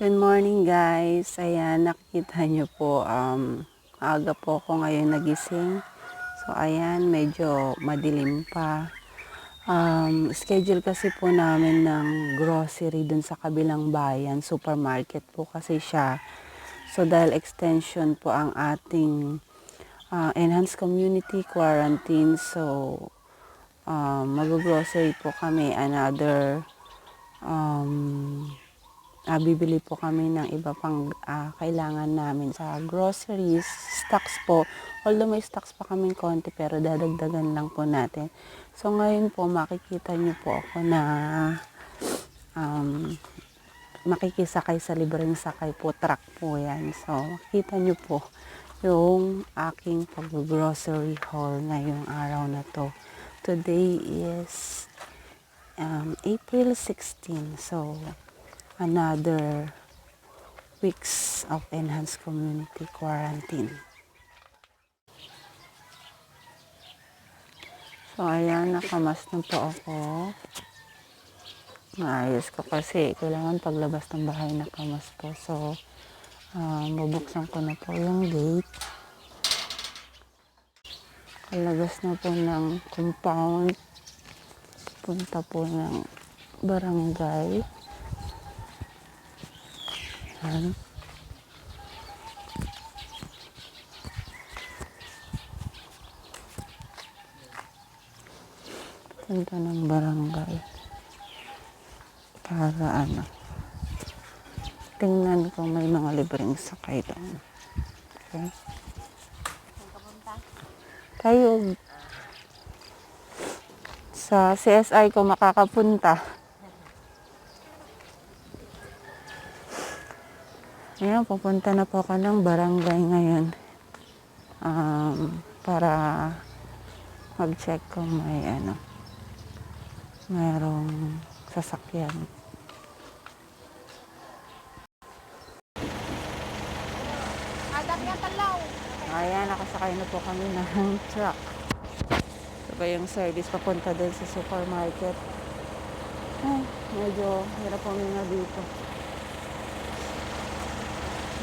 Good morning guys. Ayan, nakikita nyo po, aga po ako ngayon nagising. So ayan, medyo madilim pa. Schedule kasi po namin ng grocery dun sa kabilang bayan, supermarket po kasi siya. So dahil extension po ang ating enhanced community quarantine, so mag-grocery po kami, bibili po kami ng iba pang kailangan namin sa groceries, stocks po. Although may stocks pa kaming konti pero dadagdagan lang po natin. So ngayon po makikita nyo po ako na makikisakay sa libreng sakay po, truck po yan. So makikita nyo po yung aking pag-grocery haul ngayong araw na to. Today is April 16. So another weeks of enhanced community quarantine. So ayan, nakamas na po ako. Maayos ko kasi kailangan paglabas ng bahay nakamas po. So mabuksan ko na po yung gate. Kalabas na po ng compound. Punta po ng barangay. Ayan. Punta ng barangay. Para tingnan kung may mga libreng sakay doon. Okay. Tayo sa CSI ko makakapunta. Ayan, pupunta na po ako ng barangay ngayon para mag-check kung may mayroong sasakyan. Ayan, nakasakay na po kami ng truck. Ito ba yung service papunta din sa supermarket? Ay, medyo hirap po nga dito.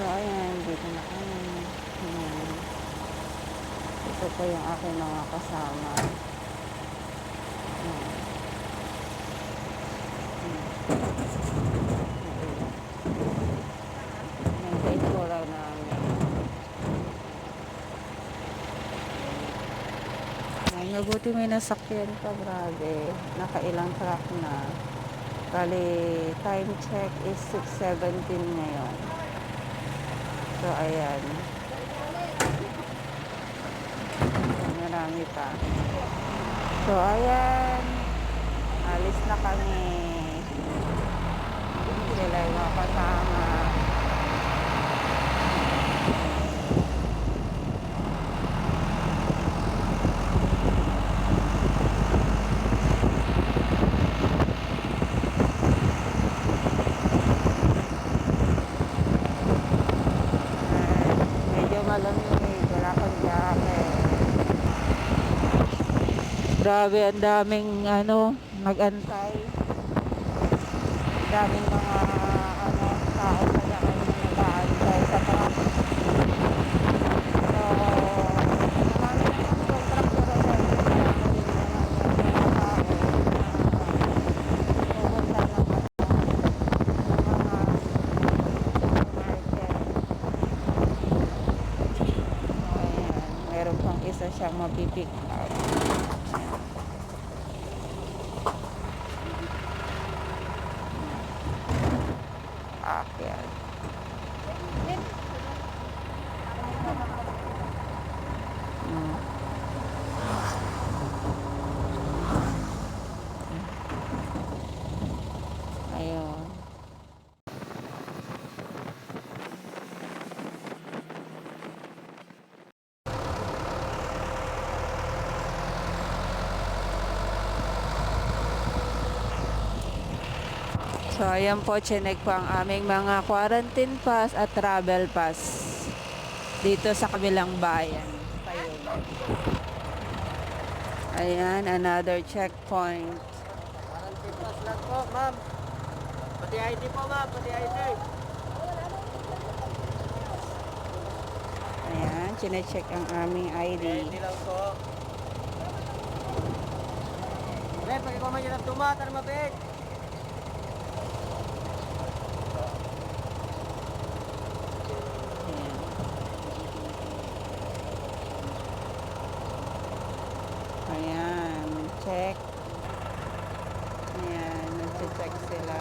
So, ayan, dito na kami. Ayan. Ito po yung aking mga kasama. Ayan. Yung itsura namin. Ayan, mabuti may nasakyan pa, grabe. Nakailang truck na. Bali, time check is 6:17 ngayon. So, ayan. Marami pa. So, ayan. Alis na kami. Sila yung mga kasama. Grabe, ang daming nag-antay. Daming mga tao kaya kayo nag-aantay sa truck. So, marami na yung truck pero pupunta ng market. So, ayan. Meron pang isa siyang mapipick up. Ayan. Ayun. So, ayan po, chinek po ang aming mga quarantine pass at travel pass dito sa kabilang bayan. Ayan, another checkpoint. Quarantine pass lang po, ma'am. Pati ID po, ma'am. Pati ID. Ayan, chinecheck ang aming ID. Hindi lang po. Pre, pagkikuha man yun ang tumatar mapit. Ayan, check. Ayan, nag-check sila.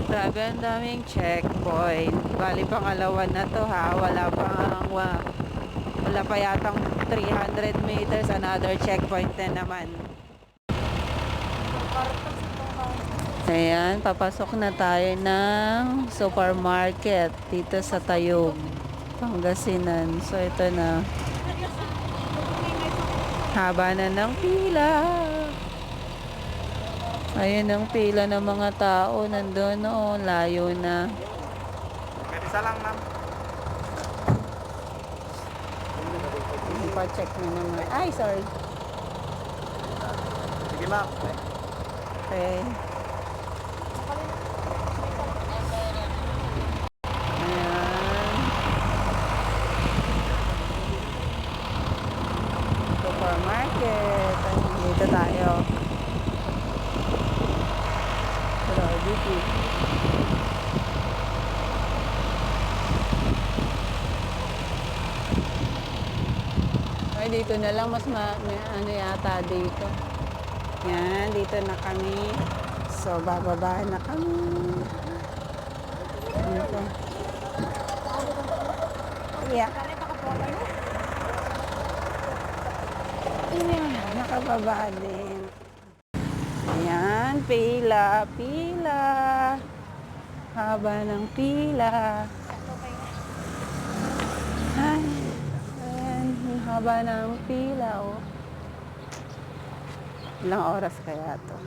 Grabe, ang daming checkpoint. Bali, pangalawa na to ha. Wala pa yatang 300 meters. Another checkpoint na naman. Ayan, papasok na tayo ng supermarket dito sa Tayog, Pangasinan. So, ito na. Haba na ng pila. Ayun ang pila ng mga tao. Nandun, oh, layo na. Isa lang, ma'am. Pa-check na naman. Ay, sorry. Sige, ma'am. Okay. Ayan. Supermarket. Dito tayo. Dito. Ay, dito na lang. Mas may ano yata dito. Yan, dito na kami. So, bababa na kami. Dito. Yeah. Ayan, nakababa din. Ayan, pila. Haba ng pila. Ay, ayan, haba ng pila, oh. Ilang oras kaya to?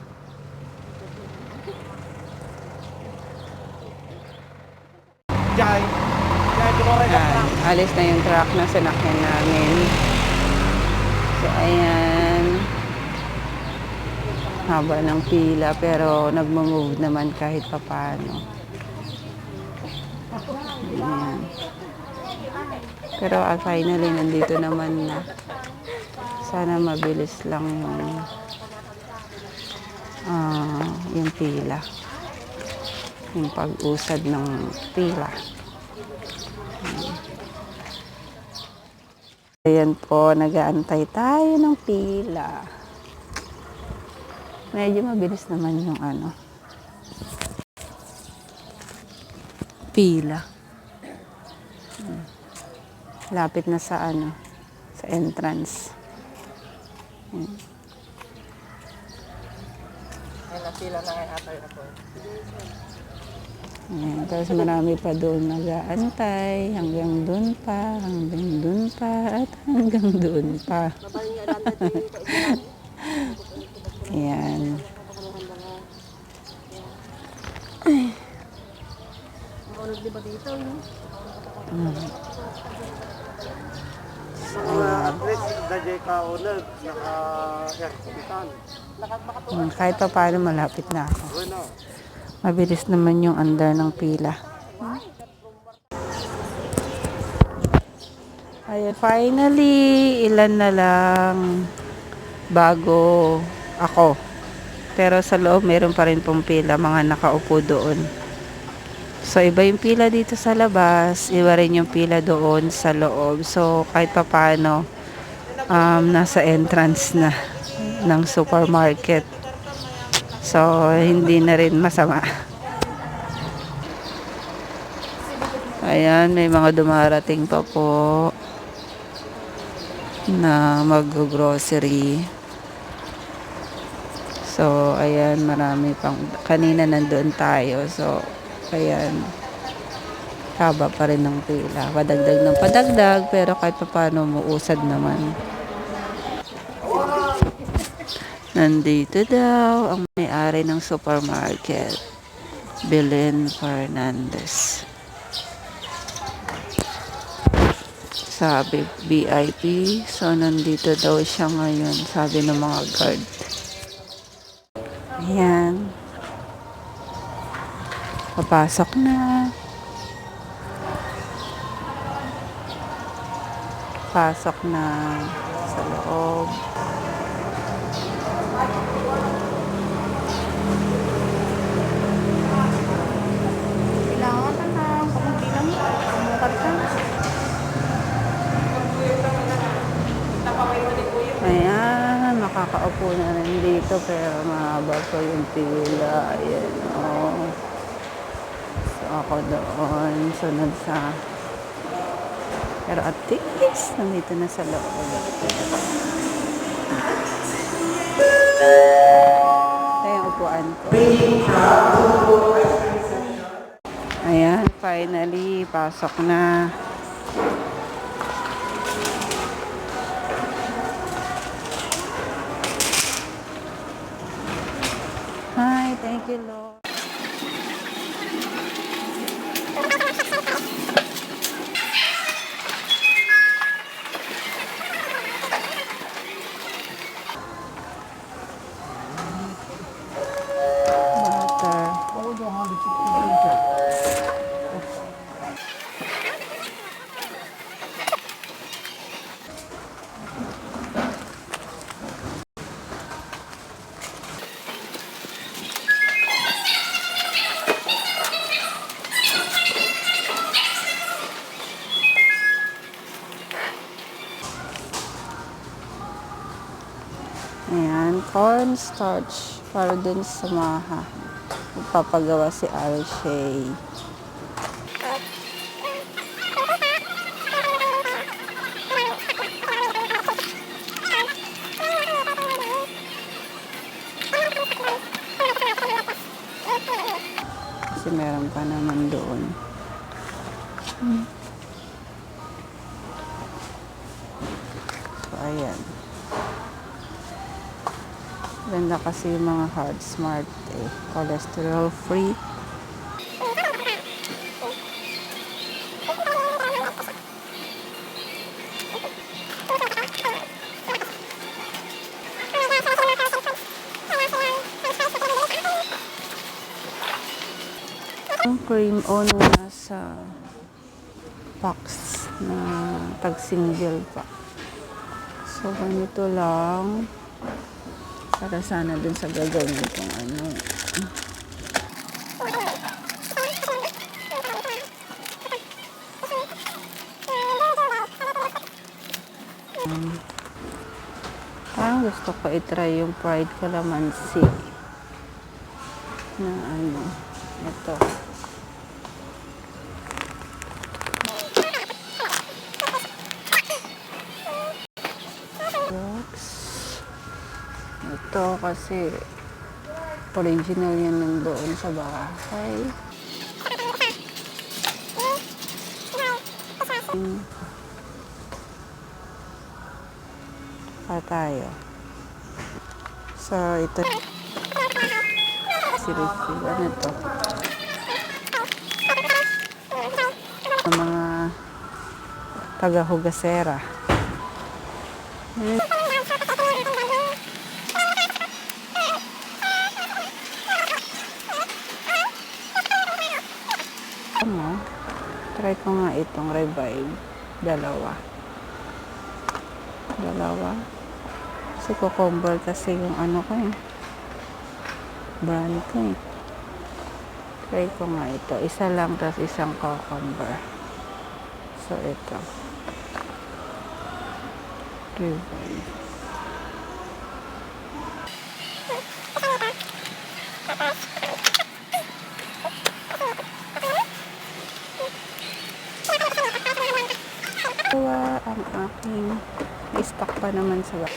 Jai, tumawag ka Ayan, alis na yung truck na sinakyan namin. So, ayan. Haba ng pila pero nagmo-move naman kahit papano. Ayan. Pero finally nandito naman na. Sana mabilis lang yung pila. Yung pag-usad ng pila. Ayan po, nag-aantay tayo ng pila. Medyo mabilis naman yung pila. Lapit na sa sa entrance. Ay, napila na nga atay ako. Ayan, tapos marami pa doon nag-aantay, hanggang doon pa, at hanggang doon pa. Ayan. Kahit pa paano malapit na ako. Mabilis naman yung andar ng pila. Ayan, finally, ilan na lang bago ako. Pero sa loob, meron pa rin pong pila, mga nakaupo doon. So, iba yung pila dito sa labas, iba rin yung pila doon sa loob. So, kahit pa paano, nasa entrance na ng supermarket. So, hindi na rin masama. Ayan, may mga dumarating pa po na mag-grocery. So, ayan, marami pang, kanina nandoon tayo. So, ayan, haba pa rin ng pila. Padagdag ng padagdag, pero kahit pa paano muusad naman. Nandito daw ang may-ari ng supermarket, Belen Fernandez. sabi VIP. So, nandito daw siya ngayon, sabi ng mga guard. Ayan. Papasok na. Pasok na sa loob. Kailangan ka na kabilang kumukat ka. Ayan, makakaupo na rin dito pero mahaba pa yung pila. Ayan, oh. So, ako doon, sunod sa... Pero at least, nandito na sa loob. Ito yung upuan ko. Ayan, finally, pasok na. Hi, thank you, Lord. Ayan, cornstarch para dun sa maha. Magpapagawa si Alshay. Kasi meron pa naman doon. So, ayan. Ganda kasi yung mga hard smart eh. Cholesterol free. Yung cream on nasa packs na tag-single pack. So, ganito lang. Para sana dun sa gagawin kung ano. Parang gusto ko itry yung fried calamansi. Na ano. Ito. Ito kasi original yan lang doon sa bahay. Tayo. So, ito si Ricky. Ano ito? Mga taga-hugasera. Try ko nga itong revive. Dalawa. Kasi cucumber kasi yung ano ko eh. Brand ko eh. Try ko nga ito. Isa lang tapos isang cucumber. So ito. Revive. Ang aking stock pa naman sa back.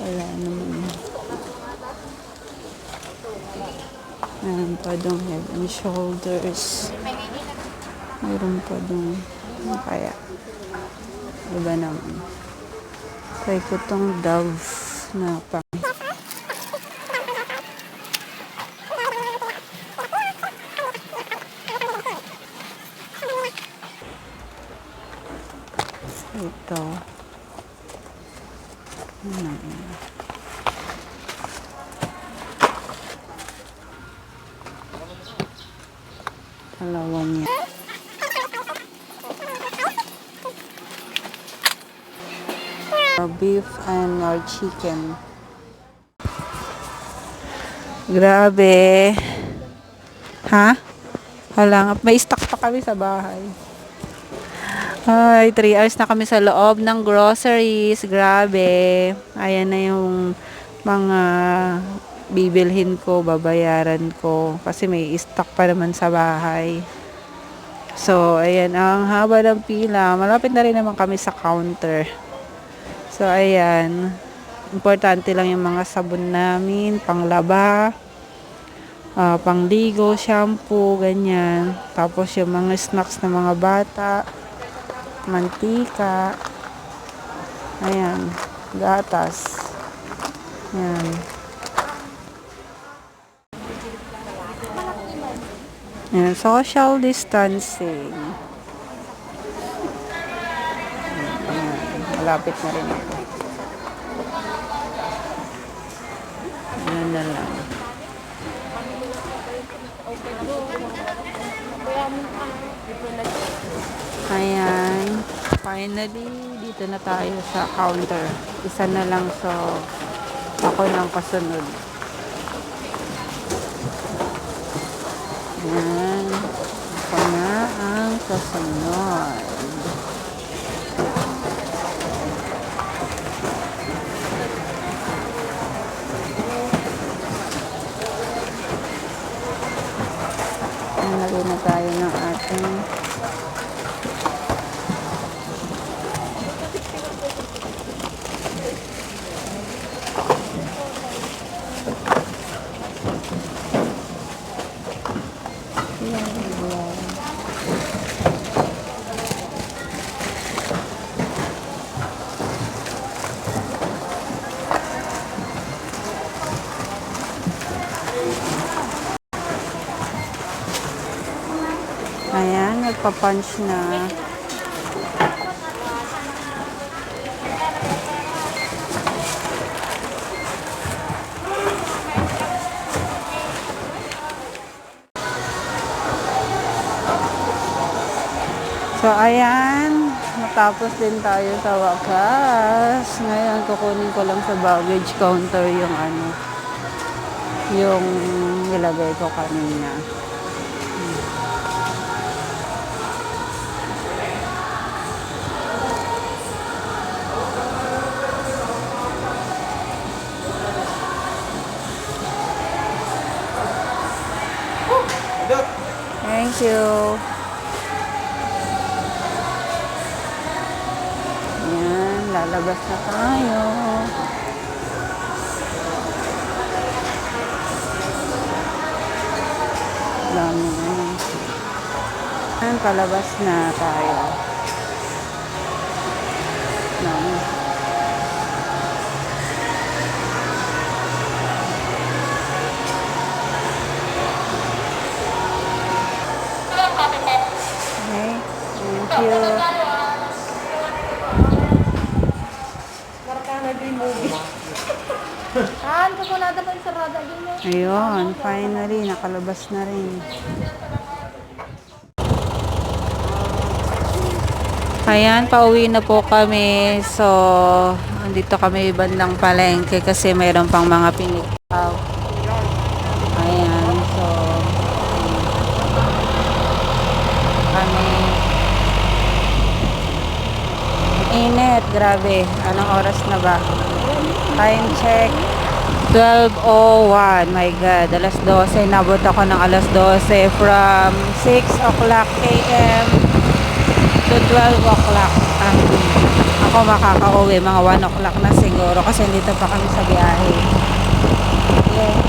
Wala naman. Mayroon pa doon head and shoulders. Mayroon pa doon. Kaya iba naman. Try ko tong Dove na pang Ito. Dalawa niya. Beef and more chicken. Grabe. Ha? Wala. May stock pa kami sa bahay. Ay, 3 hours na kami sa loob ng groceries. Grabe. Ayan na yung mga bibilhin ko, babayaran ko. Kasi may stock pa naman sa bahay. So, ayan. Ang haba ng pila. Malapit na rin naman kami sa counter. So, ayan. Importante lang yung mga sabon namin, panglaba, pangligo, shampoo, ganyan. Tapos yung mga snacks ng mga bata, mantika, ayan, gatas, ayan. Ayan, social distancing. Ayan, malapit na rin ako. Ayan na lang. Ayan. Finally, dito na tayo sa counter. Isa na lang, so ako nang kasunod. Ayan. Ako na ang kasunod. Nalagay na tayo ng ating ayan, nagpa-punch na. So, ayan, matapos din tayo sa wakas. Ngayon, kukunin ko lang sa baggage counter yung yung nilagay ko kanina. Thank you. Ayan, lalabas na tayo. Dami na. Ayan, palabas na tayo. Dami. Okay, thank you. Ayun, finally, nakalabas na rin. Ayan, pauwi na po kami. So, andito kami bandang palengke kasi mayroon pang mga pinikaw. Ayan, so, kami. Init, grabe. Anong oras na ba? Time check. 12:01. My God, alas 12. Nabot ako ng alas 12 from 6 o'clock a.m. to 12 o'clock. Ako makaka-uwi mga 1 o'clock na siguro kasi dito pa kami sa biyahe. Yeah.